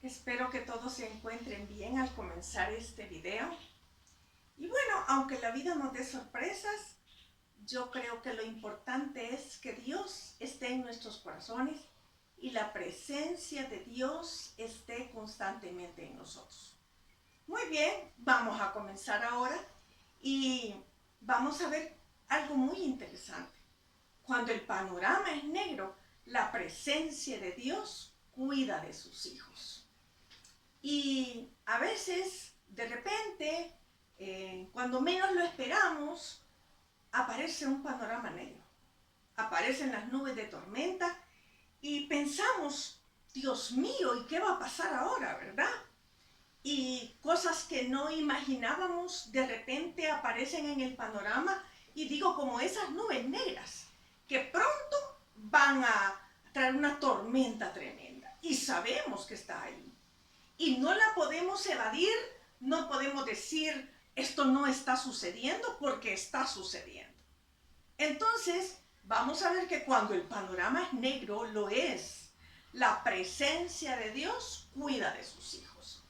Espero que todos se encuentren bien al comenzar este video. Y bueno, aunque la vida nos dé sorpresas, yo creo que lo importante es que Dios esté en nuestros corazones y la presencia de Dios esté constantemente en nosotros. Muy bien, vamos a comenzar ahora y vamos a ver algo muy interesante. Cuando el panorama es negro, la presencia de Dios cuida de sus hijos. Y a veces, de repente, cuando menos lo esperamos, aparece un panorama negro. Aparecen las nubes de tormenta y pensamos, Dios mío, ¿y qué va a pasar ahora, verdad? Y cosas que no imaginábamos de repente aparecen en el panorama y digo, como esas nubes negras, que pronto van a traer una tormenta tremenda. Y sabemos que está ahí. Y no la podemos evadir, no podemos decir esto no está sucediendo porque está sucediendo. Entonces, vamos a ver que cuando el panorama es negro, lo es. La presencia de Dios cuida de sus hijos.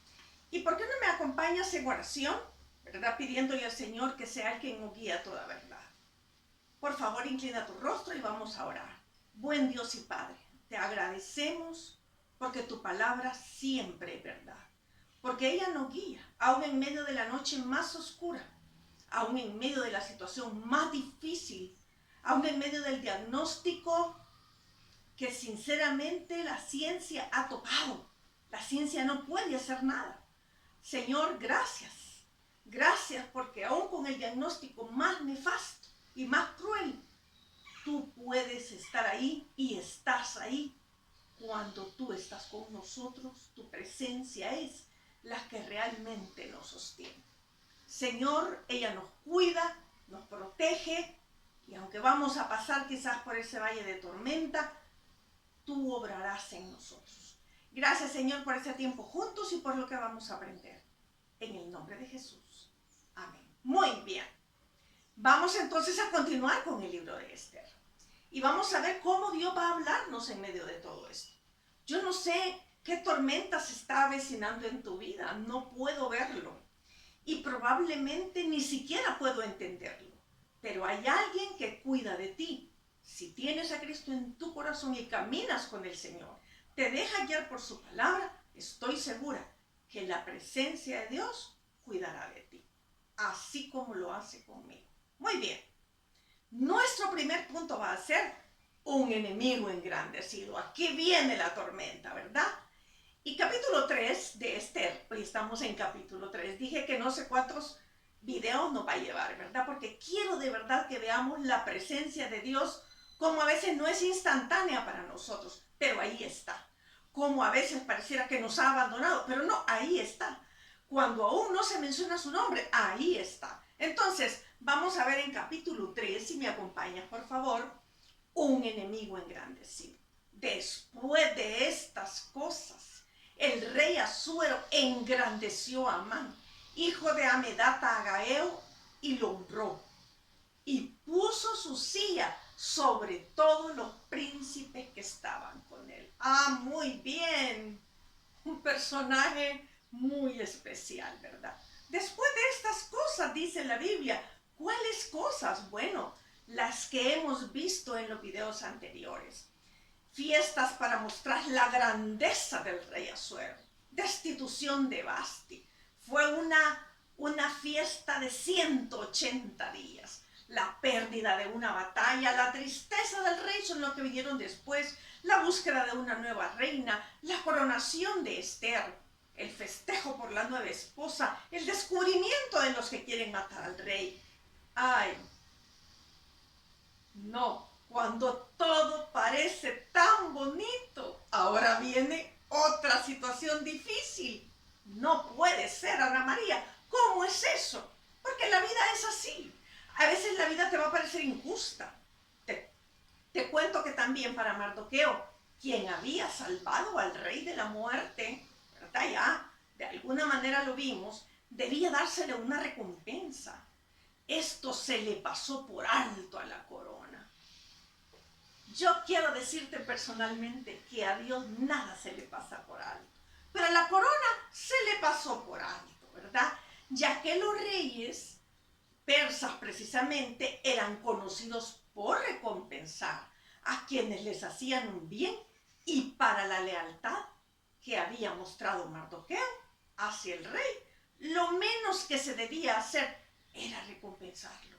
¿Y por qué no me acompañas en oración? ¿Verdad? Pidiéndole al Señor que sea el quien nos guíe a toda verdad. Por favor, inclina tu rostro y vamos a orar. Buen Dios y Padre, te agradecemos porque tu palabra siempre es verdad. Porque ella nos guía, aún en medio de la noche más oscura, aún en medio de la situación más difícil, aún en medio del diagnóstico que sinceramente la ciencia ha topado. La ciencia no puede hacer nada. Señor, gracias. Gracias porque aún con el diagnóstico más nefasto y más cruel, tú puedes estar ahí y estás ahí. Cuando tú estás con nosotros, tu presencia es la que realmente nos sostiene. Señor, ella nos cuida, nos protege, y aunque vamos a pasar quizás por ese valle de tormenta, tú obrarás en nosotros. Gracias, Señor, por este tiempo juntos y por lo que vamos a aprender. En el nombre de Jesús. Amén. Muy bien. Vamos entonces a continuar con el libro de Esther. Y vamos a ver cómo Dios va a hablarnos en medio de todo esto. Yo no sé qué tormenta se está avecinando en tu vida, no puedo verlo. Y probablemente ni siquiera puedo entenderlo. Pero hay alguien que cuida de ti. Si tienes a Cristo en tu corazón y caminas con el Señor, te deja guiar por su palabra, estoy segura que la presencia de Dios cuidará de ti. Así como lo hace conmigo. Muy bien. Nuestro primer punto va a ser un enemigo engrandecido. Aquí viene la tormenta, ¿verdad? Y capítulo 3 de Esther, hoy estamos en capítulo 3. Dije que no sé cuántos videos nos va a llevar, ¿verdad? Porque quiero de verdad que veamos la presencia de Dios como a veces no es instantánea para nosotros, pero ahí está. Como a veces pareciera que nos ha abandonado, pero no, ahí está. Cuando aún no se menciona su nombre, ahí está. Entonces, vamos a ver en capítulo 3, si me acompañas, por favor, un enemigo engrandecido. Después de estas cosas, el rey Asuero engrandeció a Amán, hijo de Amedata Agageo, y lo honró. Y puso su silla sobre todos los príncipes que estaban con él. Ah, muy bien. Un personaje muy especial, ¿verdad? Después de estas cosas, dice la Biblia, ¿cuáles cosas? Bueno, las que hemos visto en los videos anteriores. Fiestas para mostrar la grandeza del rey Asuero. Destitución de Basti. Fue una fiesta de 180 días. La pérdida de una batalla, la tristeza del rey son lo que vinieron después, la búsqueda de una nueva reina, la coronación de Esther, el festejo por la nueva esposa, el descubrimiento de los que quieren matar al rey. ¡Ay! No, cuando todo parece tan bonito, ahora viene otra situación difícil. No puede ser, Ana María. ¿Cómo es eso? Porque la vida es así. A veces la vida te va a parecer injusta. Te cuento que también para Mardoqueo, quien había salvado al rey de la muerte, ¿verdad? Ya, de alguna manera lo vimos, debía dársele una recompensa. Esto se le pasó por alto a la corona. Yo quiero decirte personalmente que a Dios nada se le pasa por alto. Pero para la corona se le pasó por alto, ¿verdad? Ya que los reyes persas precisamente eran conocidos por recompensar a quienes les hacían un bien y para la lealtad que había mostrado Mardoqueo hacia el rey, lo menos que se debía hacer era recompensarlo.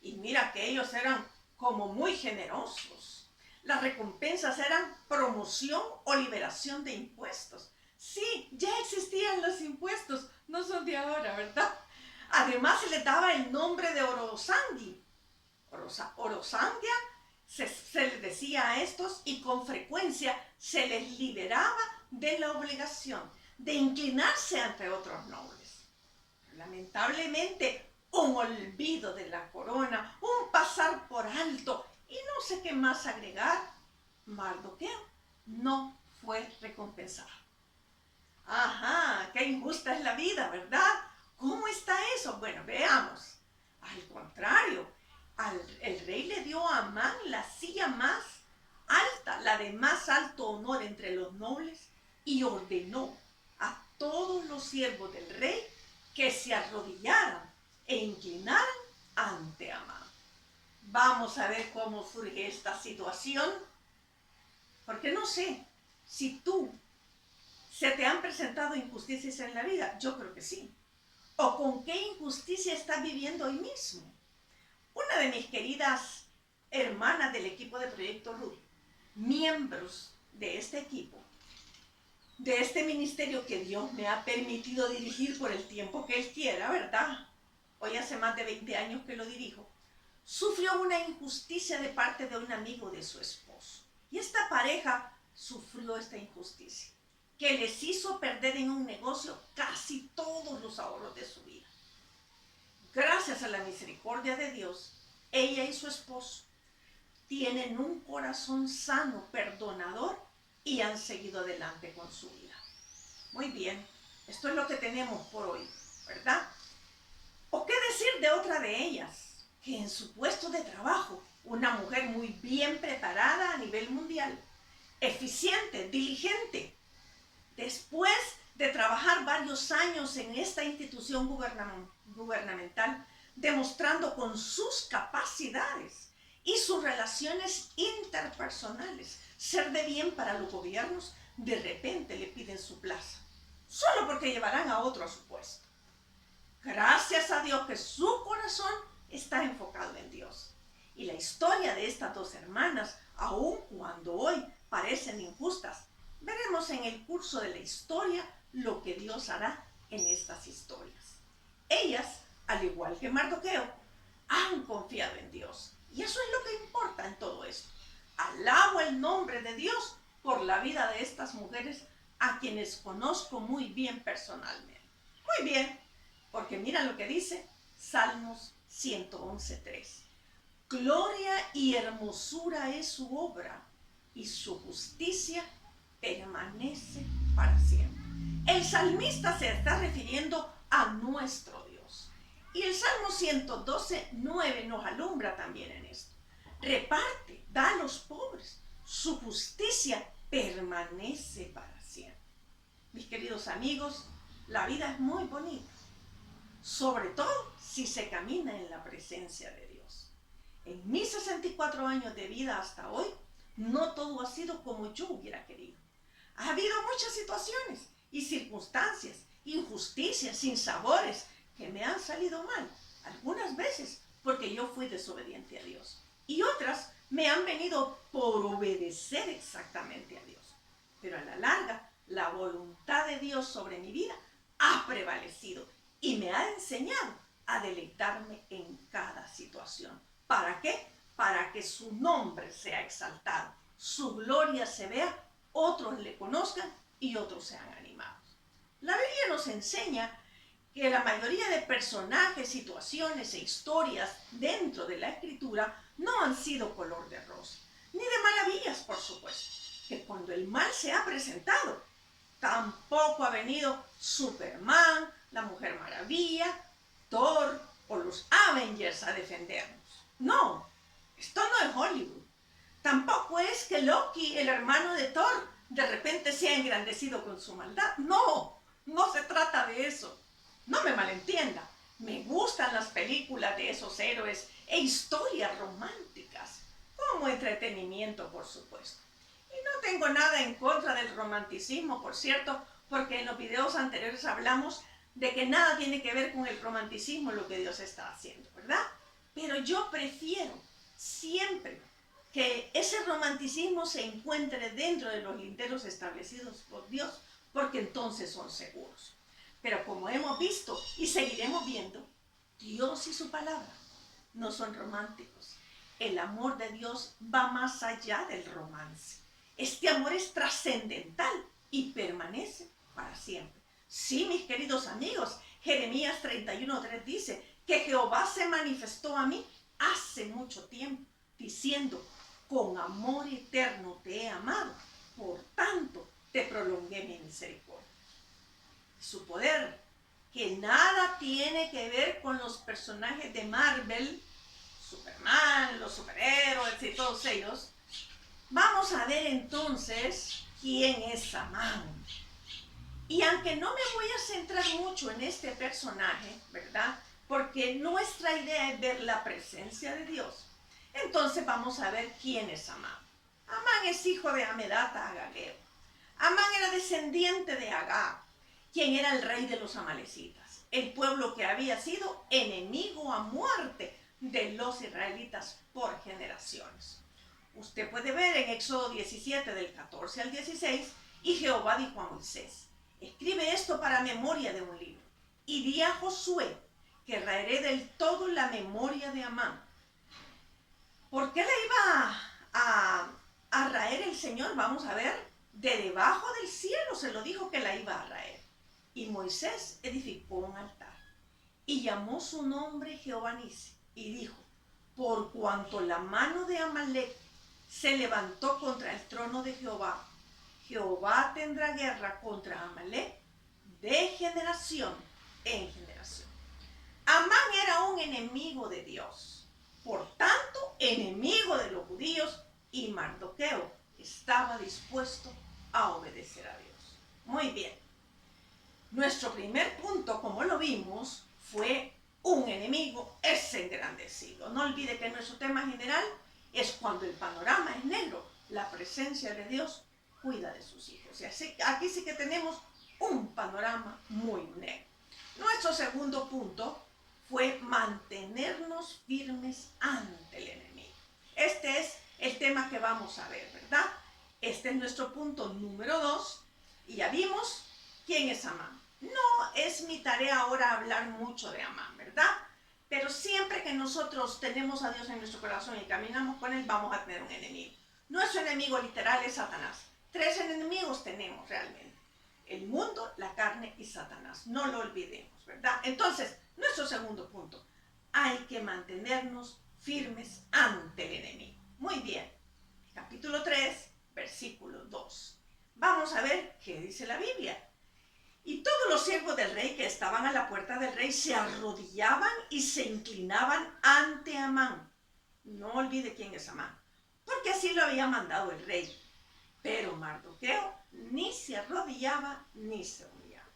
Y mira que ellos eran como muy generosos. Las recompensas eran promoción o liberación de impuestos. Sí, ya existían los impuestos, no son de ahora, ¿verdad? Además se les daba el nombre de Orosangui. Orosangia se les decía a estos y con frecuencia se les liberaba de la obligación de inclinarse ante otros nobles. Lamentablemente, un olvido de la corona, un pasar por alto y no sé qué más agregar, Mardoqueo no fue recompensado. Ajá, qué injusta es la vida, ¿verdad? ¿Cómo está eso? Bueno, veamos. Al contrario, el rey le dio a Amán la silla más alta, la de más alto honor entre los nobles, y ordenó a todos los siervos del rey que se arrodillaran e inclinaran ante Amán. Vamos a ver cómo surge esta situación, porque no sé si se te han presentado injusticias en la vida. Yo creo que sí. ¿O con qué injusticia estás viviendo hoy mismo? Una de mis queridas hermanas del equipo de Proyecto Ruth, miembros de este equipo, de este ministerio que Dios me ha permitido dirigir por el tiempo que Él quiera, ¿verdad? Hoy hace más de 20 años que lo dirijo, sufrió una injusticia de parte de un amigo de su esposo. Y esta pareja sufrió esta injusticia, que les hizo perder en un negocio casi todos los ahorros de su vida. Gracias a la misericordia de Dios, ella y su esposo tienen un corazón sano, perdonador y han seguido adelante con su vida. Muy bien, esto es lo que tenemos por hoy, ¿verdad? ¿O qué decir de otra de ellas? Que en su puesto de trabajo, una mujer muy bien preparada a nivel mundial, eficiente, diligente, después de trabajar varios años en esta institución gubernamental, demostrando con sus capacidades y sus relaciones interpersonales ser de bien para los gobiernos, de repente le piden su plaza, solo porque llevarán a otro a su puesto. Gracias a Dios que su corazón está enfocado en Dios. Y la historia de estas dos hermanas, aun cuando hoy parecen injustas, veremos en el curso de la historia lo que Dios hará en estas historias. Ellas, al igual que Mardoqueo, han confiado en Dios. Y eso es lo que importa en todo esto. Alabo el nombre de Dios por la vida de estas mujeres a quienes conozco muy bien personalmente. Muy bien, porque mira lo que dice Salmos 111:3. Gloria y hermosura es su obra y su justicia permanece para siempre. El salmista se está refiriendo a nuestro Dios. Y el Salmo 112:9 nos alumbra también en esto. Reparte, da a los pobres. Su justicia permanece para siempre. Mis queridos amigos, la vida es muy bonita, sobre todo si se camina en la presencia de Dios. En mis 64 años de vida hasta hoy, no todo ha sido como yo hubiera querido. Ha habido muchas situaciones y circunstancias, injusticias, sinsabores que me han salido mal. Algunas veces porque yo fui desobediente a Dios. Y otras me han venido por obedecer exactamente a Dios. Pero a la larga, la voluntad de Dios sobre mi vida ha prevalecido y me ha enseñado a deleitarme en cada situación. ¿Para qué? Para que su nombre sea exaltado, su gloria se vea, otros le conozcan y otros sean animados. La Biblia nos enseña que la mayoría de personajes, situaciones e historias dentro de la Escritura no han sido color de rosa, ni de maravillas, por supuesto. Que cuando el mal se ha presentado, tampoco ha venido Superman, la Mujer Maravilla, Thor o los Avengers a defendernos. No, esto no es Hollywood. Tampoco es que Loki, el hermano de Thor, de repente se ha engrandecido con su maldad. No, no se trata de eso. No me malentienda. Me gustan las películas de esos héroes e historias románticas, como entretenimiento, por supuesto. Y no tengo nada en contra del romanticismo, por cierto, porque en los videos anteriores hablamos de que nada tiene que ver con el romanticismo lo que Dios está haciendo, ¿verdad? Pero yo prefiero siempre que ese romanticismo se encuentre dentro de los linderos establecidos por Dios, porque entonces son seguros. Pero como hemos visto y seguiremos viendo, Dios y su palabra no son románticos. El amor de Dios va más allá del romance. Este amor es trascendental y permanece para siempre. Sí, mis queridos amigos, Jeremías 31:3 dice que Jehová se manifestó a mí hace mucho tiempo, diciendo, con amor eterno te he amado, por tanto te prolongué mi misericordia. Su poder, que nada tiene que ver con los personajes de Marvel, Superman, los superhéroes y todos ellos. Vamos a ver entonces quién es Amán. Y aunque no me voy a centrar mucho en este personaje, ¿verdad? Porque nuestra idea es ver la presencia de Dios. Entonces vamos a ver quién es Amán. Amán es hijo de Hamedata Agageo. Amán era descendiente de Agag, quien era el rey de los amalecitas, el pueblo que había sido enemigo a muerte de los israelitas por generaciones. Usted puede ver en Éxodo 17 del 14 al 16, y Jehová dijo a Moisés, escribe esto para memoria de un libro, y di a Josué que raeré del todo la memoria de Amán. ¿Por qué le iba a raer el Señor? Vamos a ver, de debajo del cielo se lo dijo que la iba a raer. Y Moisés edificó un altar y llamó su nombre Jehová Nisi y dijo, por cuanto la mano de Amalek se levantó contra el trono de Jehová, Jehová tendrá guerra contra Amalek de generación en generación. Amán era un enemigo de Dios, por tanto enemigo de los judíos, y Mardoqueo estaba dispuesto a obedecer a Dios. Muy bien. Nuestro primer punto, como lo vimos, fue un enemigo es engrandecido. No olvide que nuestro tema general es cuando el panorama es negro, la presencia de Dios cuida de sus hijos. Y así, aquí sí que tenemos un panorama muy negro. Nuestro segundo punto fue mantenernos firmes ante el enemigo. Este es el tema que vamos a ver, ¿verdad? Este es nuestro punto número 2 y ya vimos quién es Amán. No es mi tarea ahora hablar mucho de Amán, ¿verdad? Pero siempre que nosotros tenemos a Dios en nuestro corazón y caminamos con Él, vamos a tener un enemigo. Nuestro enemigo literal es Satanás. 3 enemigos tenemos realmente. El mundo, la carne y Satanás. No lo olvidemos, ¿verdad? Entonces, nuestro segundo punto. Hay que mantenernos firmes ante el enemigo. Muy bien. Capítulo 3, versículo 2. Vamos a ver qué dice la Biblia. Y todos los siervos del rey que estaban a la puerta del rey se arrodillaban y se inclinaban ante Amán. No olvide quién es Amán, porque así lo había mandado el rey. Pero Mardoqueo ni se arrodillaba ni se humillaba.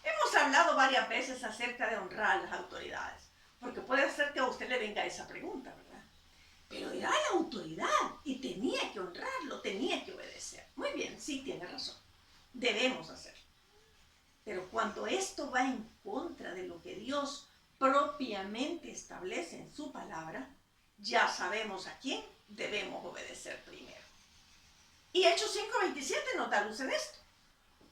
Hemos hablado varias veces acerca de honrar a las autoridades, porque puede ser que a usted le venga esa pregunta, ¿verdad? Pero era la autoridad y tenía que honrarlo, tenía que obedecer. Muy bien, sí, tiene razón. Debemos hacerlo. Pero cuando esto va en contra de lo que Dios propiamente establece en su palabra, ya sabemos a quién debemos obedecer primero. Y Hechos 5:27 nos da luz en esto.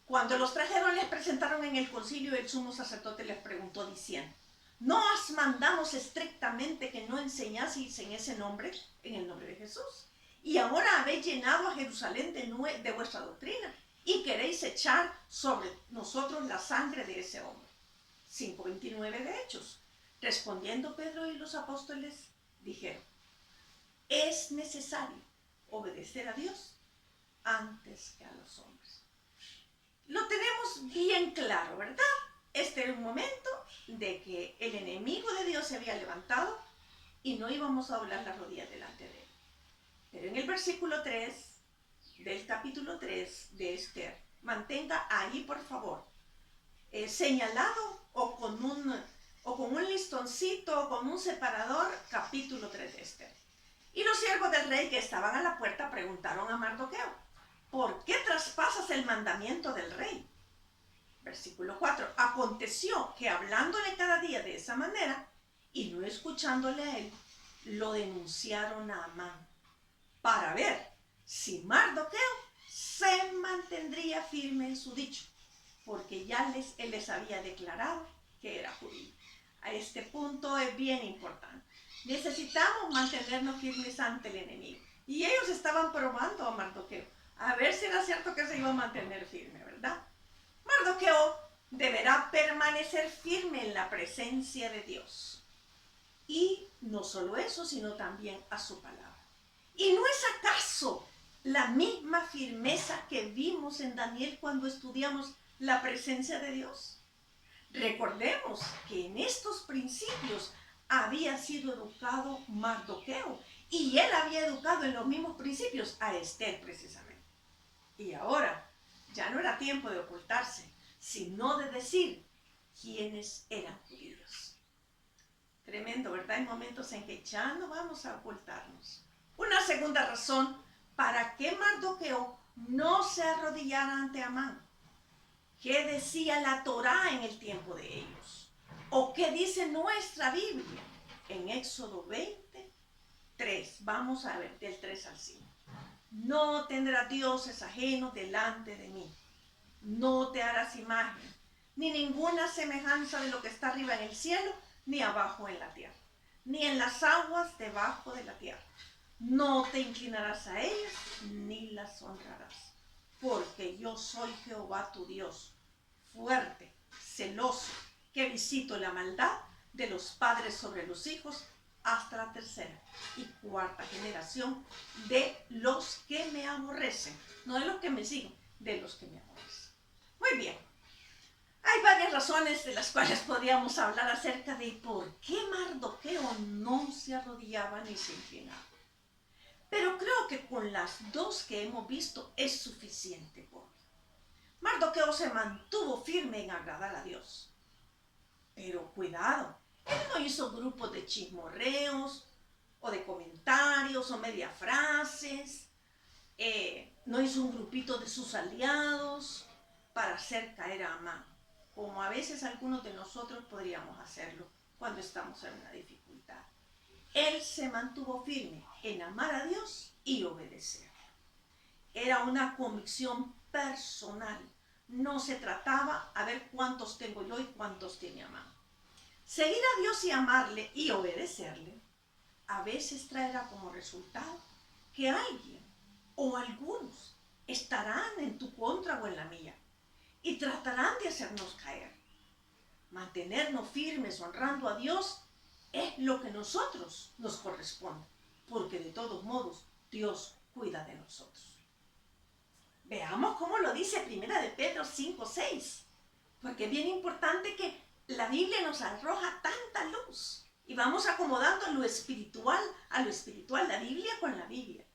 Cuando los trajeron, les presentaron en el concilio, el sumo sacerdote les preguntó diciendo, ¿no os mandamos estrictamente que no enseñaseis en ese nombre, en el nombre de Jesús? Y ahora habéis llenado a Jerusalén de vuestra doctrina y queréis echar sobre nosotros la sangre de ese hombre. 5:29 de Hechos. Respondiendo Pedro y los apóstoles dijeron, es necesario obedecer a Dios antes que a los hombres. Lo tenemos bien claro, ¿verdad? Este era un momento de que el enemigo de Dios se había levantado y no íbamos a doblar las rodillas delante de él. Pero en el versículo 3 del capítulo 3 de Esther. Mantenga ahí, por favor, señalado o con un listoncito o con un separador, capítulo 3 de Esther. Y los siervos del rey que estaban a la puerta preguntaron a Mardoqueo: ¿por qué traspasas el mandamiento del rey? Versículo 4. Aconteció que hablándole cada día de esa manera y no escuchándole a él, lo denunciaron a Amán para ver si Mardoqueo se mantendría firme en su dicho, porque ya él les había declarado que era judío. A este punto es bien importante. Necesitamos mantenernos firmes ante el enemigo. Y ellos estaban probando a Mardoqueo, a ver si era cierto que se iba a mantener firme, ¿verdad? Mardoqueo deberá permanecer firme en la presencia de Dios. Y no solo eso, sino también a su palabra. ¿Y no es acaso la misma firmeza que vimos en Daniel cuando estudiamos la presencia de Dios? Recordemos que en estos principios había sido educado Mardoqueo y él había educado en los mismos principios a Esther precisamente. Y ahora ya no era tiempo de ocultarse, sino de decir quiénes eran judíos. Tremendo, ¿verdad? Hay momentos en que ya no vamos a ocultarnos. Una segunda razón para que Mardoqueo no se arrodillara ante Amán. ¿Qué decía la Torá en el tiempo de ellos? ¿O qué dice nuestra Biblia? En Éxodo 23, vamos a ver, del 3 al 5. No tendrás dioses ajenos delante de mí. No te harás imagen, ni ninguna semejanza de lo que está arriba en el cielo, ni abajo en la tierra, ni en las aguas debajo de la tierra. No te inclinarás a ellas, ni las honrarás, porque yo soy Jehová tu Dios, fuerte, celoso, que visito la maldad de los padres sobre los hijos hasta la tercera y cuarta generación de los que me aborrecen. No de los que me siguen, de los que me aborrecen. Muy bien. Hay varias razones de las cuales podríamos hablar acerca de por qué Mardoqueo no se arrodillaba ni se inclinaba. Pero creo que con las dos que hemos visto es suficiente. Mardoqueo se mantuvo firme en agradar a Dios. Pero cuidado, él no hizo grupos de chismorreos o de comentarios o media frases. No hizo un grupito de sus aliados para hacer caer a Amán, como a veces algunos de nosotros podríamos hacerlo cuando estamos en una dificultad. Él se mantuvo firme en amar a Dios y obedecer. Era una convicción personal. No se trataba a ver cuántos tengo yo y cuántos tiene Amán. Seguir a Dios y amarle y obedecerle a veces traerá como resultado que alguien o algunos estarán en tu contra o en la mía y tratarán de hacernos caer. Mantenernos firmes honrando a Dios es lo que nosotros nos corresponde, porque de todos modos Dios cuida de nosotros. Veamos cómo lo dice 1 de Pedro 5:6, porque es bien importante que la Biblia nos arroja tanta luz y vamos acomodando lo espiritual a lo espiritual, la Biblia con la Biblia.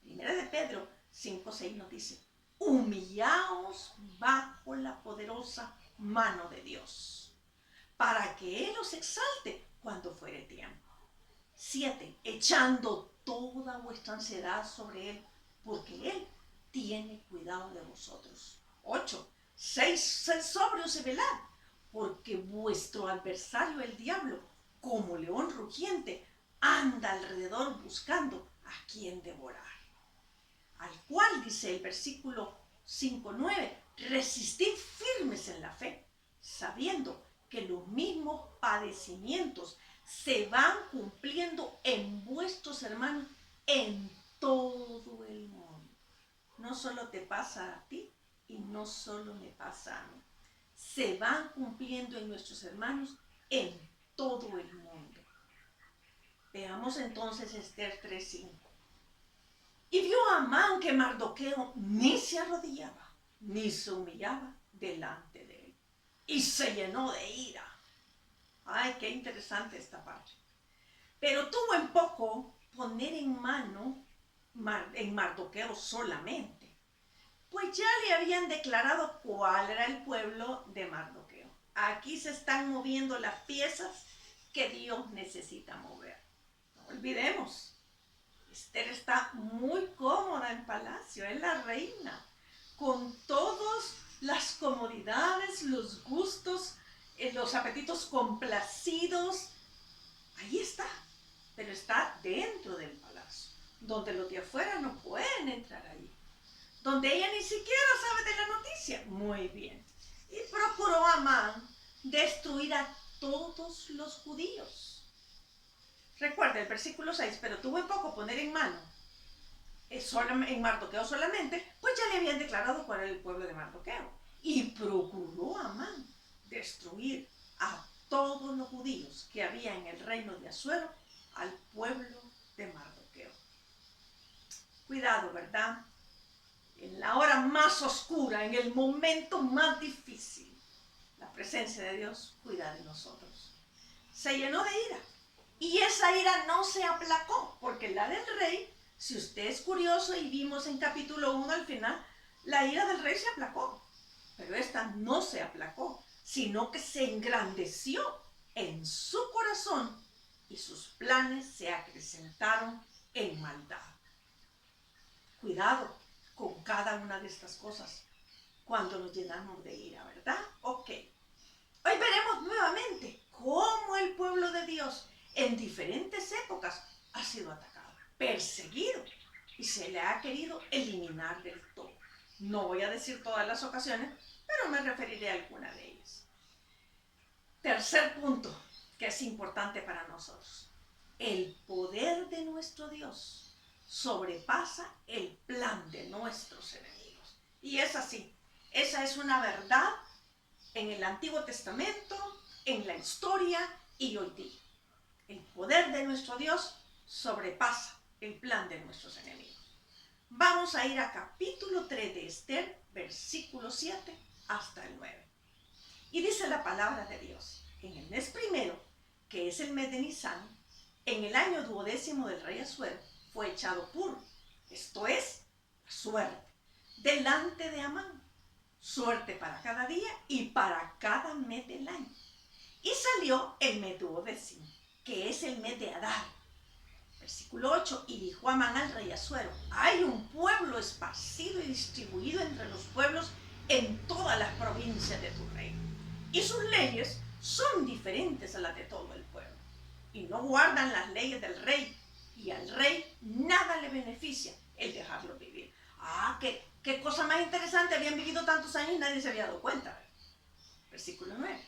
1 de Pedro 5:6 nos dice: humillaos bajo la poderosa mano de Dios, para que Él os exalte cuando fuere tiempo. 7. Echando toda vuestra ansiedad sobre Él, porque Él tiene cuidado de vosotros. 8. Sed sobrios y velad, porque vuestro adversario el diablo, como león rugiente, anda alrededor buscando a quien devorar. Al cual dice el versículo 5:9, resistid firmes en la fe, sabiendo que los mismos padecimientos se van cumpliendo en vuestros hermanos en todo el mundo. No solo te pasa a ti y no solo me pasa a mí. Se van cumpliendo en nuestros hermanos en todo el mundo. Veamos entonces Esther 3:5. Y vio a Amán que Mardoqueo ni se arrodillaba, ni se humillaba delante de él. Y se llenó de ira. Ay, qué interesante esta parte. Pero tuvo en poco poner en mano en Mardoqueo solamente, pues ya le habían declarado cuál era el pueblo de Mardoqueo. Aquí se están moviendo las piezas que Dios necesita mover. No olvidemos, Esther está muy cómoda en palacio, es la reina, con todas las comodidades, los gustos, los apetitos complacidos. Ahí está, pero está dentro del palacio, donde los de afuera no pueden entrar ahí, donde ella ni siquiera sabe de la noticia. Muy bien. Y procuró Amán destruir a todos los judíos. Recuerda el versículo 6, pero tuvo en poco poner en mano en Mardoqueo solamente, pues ya le habían declarado cuál era el pueblo de Mardoqueo. Y procuró Amán destruir a todos los judíos que había en el reino de Asuero, al pueblo de Mardoqueo. Cuidado, ¿verdad? En la hora más oscura, en el momento más difícil, la presencia de Dios cuida de nosotros. Se llenó de ira. Y esa ira no se aplacó, porque la del rey, si usted es curioso y vimos en capítulo 1 al final, la ira del rey se aplacó. Pero esta no se aplacó, sino que se engrandeció en su corazón y sus planes se acrecentaron en maldad. Cuidado con cada una de estas cosas cuando nos llenamos de ira, ¿verdad? Ok. Hoy veremos nuevamente cómo el pueblo de Dios en diferentes épocas ha sido atacado, perseguido y se le ha querido eliminar del todo. No voy a decir todas las ocasiones, pero me referiré a alguna de ellas. Tercer punto que es importante para nosotros. El poder de nuestro Dios sobrepasa el plan de nuestros enemigos. Y es así. Esa es una verdad en el Antiguo Testamento, en la historia y hoy día. El poder de nuestro Dios sobrepasa el plan de nuestros enemigos. Vamos a ir a capítulo 3 de Esther, versículo 7 hasta el 9. Y dice la palabra de Dios: en el mes primero, que es el mes de Nisán, en el año 12º del rey Asuero, fue echado puro, esto es, la suerte, delante de Amán. Suerte para cada día y para cada mes del año. Y salió el mes 12º, que es el mes de Adar. Versículo 8, y dijo Amán al rey Asuero: hay un pueblo esparcido y distribuido entre los pueblos en todas las provincias de tu reino, y sus leyes son diferentes a las de todo el pueblo, y no guardan las leyes del rey, y al rey nada le beneficia el dejarlo vivir. Qué cosa más interesante, habían vivido tantos años y nadie se había dado cuenta. Versículo 9.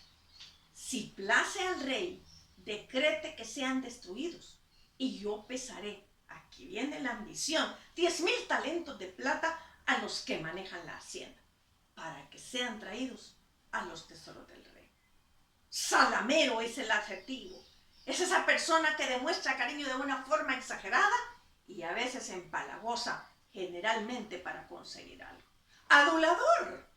Si place al rey, decrete que sean destruidos, y yo pesaré, aquí viene la ambición, 10,000 talentos de plata a los que manejan la hacienda, para que sean traídos a los tesoros del rey. Salamero es el adjetivo. Es esa persona que demuestra cariño de una forma exagerada y a veces empalagosa, generalmente para conseguir algo. Adulador,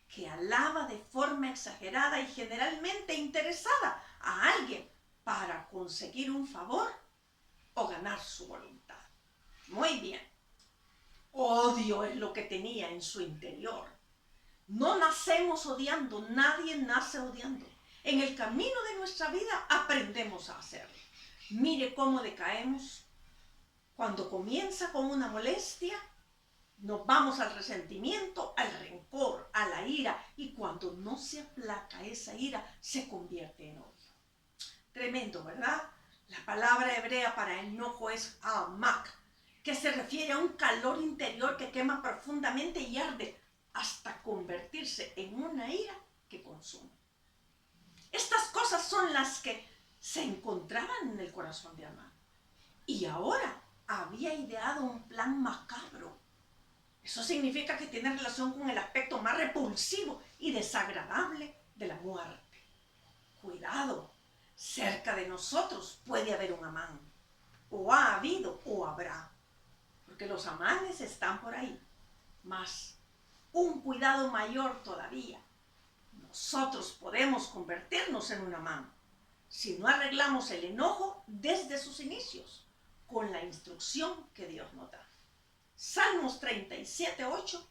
que alaba de forma exagerada y generalmente interesada a alguien para conseguir un favor o ganar su voluntad. Muy bien. Odio es lo que tenía en su interior. No nacemos odiando, nadie nace odiando. En el camino de nuestra vida aprendemos a hacerlo. Mire cómo decaemos. Cuando comienza con una molestia, nos vamos al resentimiento, al rencor, a la ira, y cuando no se aplaca esa ira, se convierte en odio. Tremendo, ¿verdad? La palabra hebrea para enojo es hamak, que se refiere a un calor interior que quema profundamente y arde hasta convertirse en una ira que consume. Estas cosas son las que se encontraban en el corazón de Amán. Y ahora había ideado un plan macabro. Eso significa que tiene relación con el aspecto más repulsivo y desagradable de la muerte. Cuidado, cerca de nosotros puede haber un Amán. O ha habido o habrá. Porque los Amanes están por ahí. Más, un cuidado mayor todavía. Nosotros podemos convertirnos en un Amán si no arreglamos el enojo desde sus inicios, con la instrucción que Dios nos da. Salmos 37:8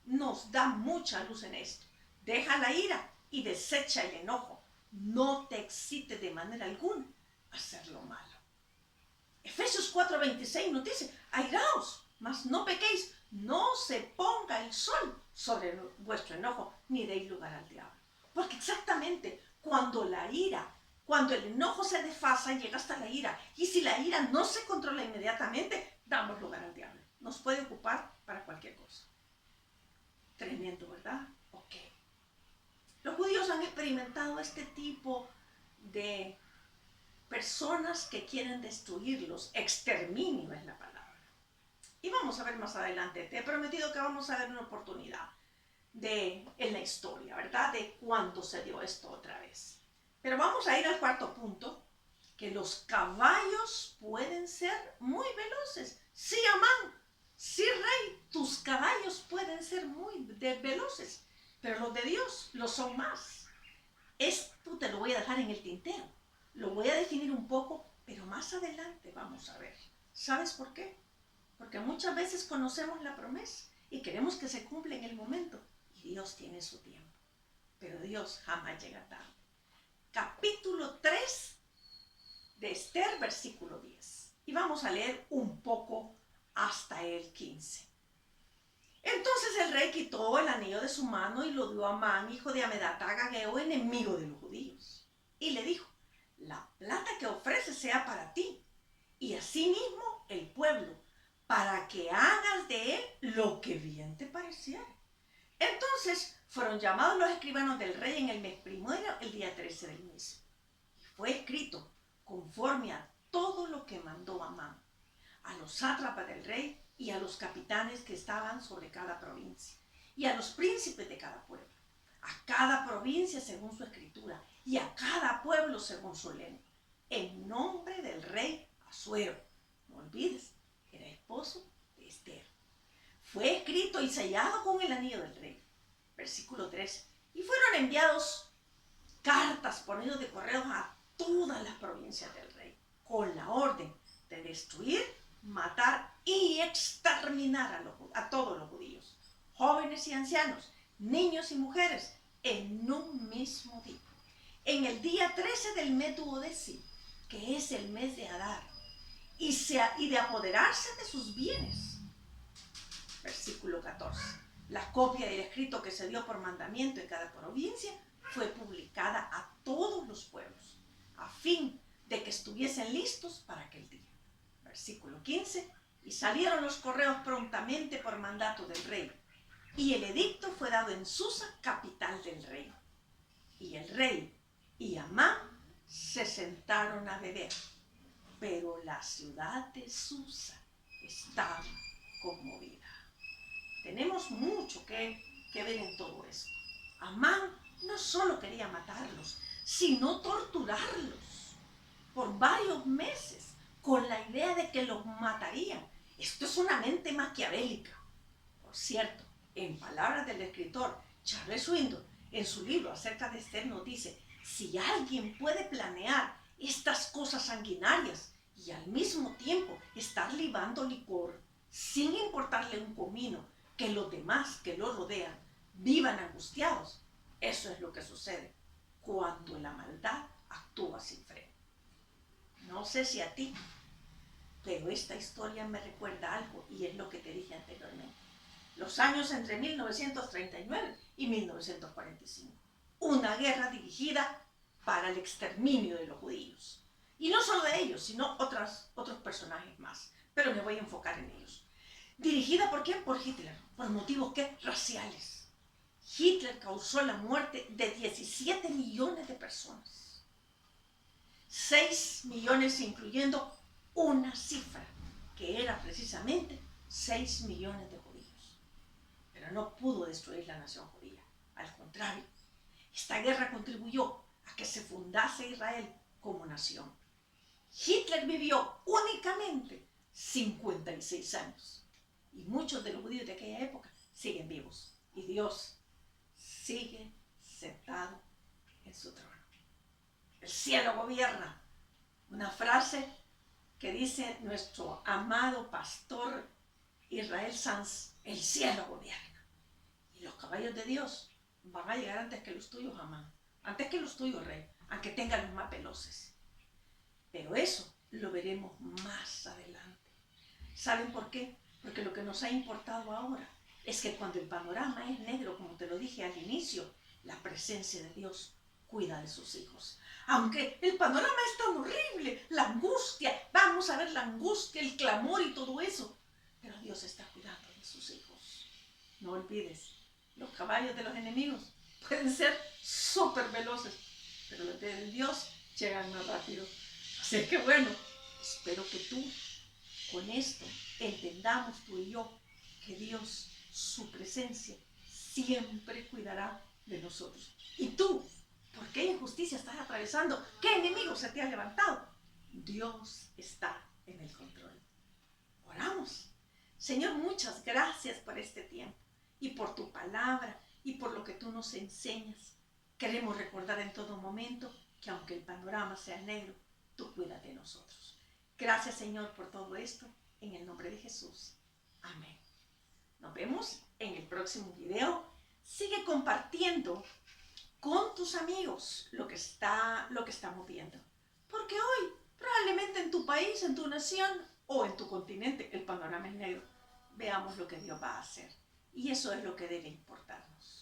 nos da mucha luz en esto. Deja la ira y desecha el enojo. No te excite de manera alguna a hacer lo malo. Efesios 4:26 nos dice, airaos, mas no pequéis, no se ponga el sol sobre vuestro enojo, ni deis lugar al diablo. Porque exactamente cuando el enojo se desfasa, llega hasta la ira. Y si la ira no se controla inmediatamente, damos lugar al diablo. Nos puede ocupar para cualquier cosa. Tremendo, ¿verdad? Ok. Los judíos han experimentado este tipo de personas que quieren destruirlos. Exterminio es la palabra. Y vamos a ver más adelante. Te he prometido que vamos a ver una oportunidad en la historia, ¿verdad? De cuándo se dio esto otra vez. Pero vamos a ir al cuarto punto, que los caballos pueden ser muy veloces. Sí, Amán, sí, rey, tus caballos pueden ser muy veloces, pero los de Dios lo son más. Esto te lo voy a dejar en el tintero. Lo voy a definir un poco, pero más adelante vamos a ver. ¿Sabes por qué? Porque muchas veces conocemos la promesa y queremos que se cumpla en el momento. Y Dios tiene su tiempo. Pero Dios jamás llega tarde. Capítulo 3 de Esther, versículo 10. Y vamos a leer un poco hasta el 15. Entonces el rey quitó el anillo de su mano y lo dio a Amán, hijo de Hamedata, agageo, enemigo de los judíos. Y le dijo, la plata que ofreces sea para ti, y asimismo el pueblo, para que hagas de él lo que bien te pareciera. Entonces fueron llamados los escribanos del rey en el mes primero, el día 13 del mes. Y fue escrito conforme a todo lo que mandó Amán, a los sátrapas del rey y a los capitanes que estaban sobre cada provincia, y a los príncipes de cada pueblo, a cada provincia según su escritura, y a cada pueblo según su lengua, en nombre del rey Asuero. No olvides, era esposo de Esther. Fue escrito y sellado con el anillo del rey. Versículo 3. Y fueron enviados cartas por medio de correos a todas las provincias del rey, con la orden de destruir, matar y exterminar a todos los judíos, jóvenes y ancianos, niños y mujeres, en un mismo día. En el día 13 del mes duodécimo, que es el mes de Adar, y de apoderarse de sus bienes. Versículo 14. La copia del escrito que se dio por mandamiento en cada provincia fue publicada a todos los pueblos, a fin de que estuviesen listos para aquel día. Versículo 15. Y salieron los correos prontamente por mandato del rey, y el edicto fue dado en Susa, capital del reino. Y el rey y Amán se sentaron a beber, pero la ciudad de Susa estaba conmovida. Tenemos mucho que ver en todo esto. Amán no solo quería matarlos, sino torturarlos por varios meses, con la idea de que los matarían. Esto es una mente maquiavélica. Por cierto, en palabras del escritor Charles Swindoll, en su libro acerca de Esther nos dice, si alguien puede planear estas cosas sanguinarias y al mismo tiempo estar libando licor, sin importarle un comino, que los demás que lo rodean vivan angustiados, eso es lo que sucede cuando la maldad actúa sin freno. No sé si a ti, pero esta historia me recuerda algo y es lo que te dije anteriormente. Los años entre 1939 y 1945. Una guerra dirigida para el exterminio de los judíos. Y no solo de ellos, sino otros personajes más. Pero me voy a enfocar en ellos. ¿Dirigida por quién? Por Hitler. ¿Por motivos qué? Raciales. Hitler causó la muerte de 17 millones de personas. 6 millones incluyendo una cifra, que era precisamente 6 millones de judíos. Pero no pudo destruir la nación judía. Al contrario, esta guerra contribuyó a que se fundase Israel como nación. Hitler vivió únicamente 56 años. Y muchos de los judíos de aquella época siguen vivos. Y Dios sigue sentado en su trono. El cielo gobierna. Una frase que dice nuestro amado pastor Israel Sanz, el cielo gobierna. Y los caballos de Dios van a llegar antes que los tuyos, amado. Antes que los tuyos, rey. Aunque tengan los más veloces. Pero eso lo veremos más adelante. ¿Saben por qué? Porque lo que nos ha importado ahora es que cuando el panorama es negro, como te lo dije al inicio, la presencia de Dios cuida de sus hijos. Aunque el panorama es tan horrible, la angustia, vamos a ver la angustia, el clamor y todo eso, pero Dios está cuidando de sus hijos. No olvides, los caballos de los enemigos pueden ser súper veloces, pero los de Dios llegan más rápido. Así que bueno, espero que tú con esto entendamos tú y yo que Dios, su presencia, siempre cuidará de nosotros. Y tú, ¿por qué injusticia estás atravesando? ¿Qué enemigo se te ha levantado? Dios está en el control. Oramos. Señor, muchas gracias por este tiempo y por tu palabra y por lo que tú nos enseñas. Queremos recordar en todo momento que aunque el panorama sea negro, tú cuidas de nosotros. Gracias, Señor, por todo esto. En el nombre de Jesús. Amén. Nos vemos en el próximo video. Sigue compartiendo con tus amigos lo que estamos viendo. Porque hoy, probablemente en tu país, en tu nación o en tu continente, el panorama es negro. Veamos lo que Dios va a hacer. Y eso es lo que debe importarnos.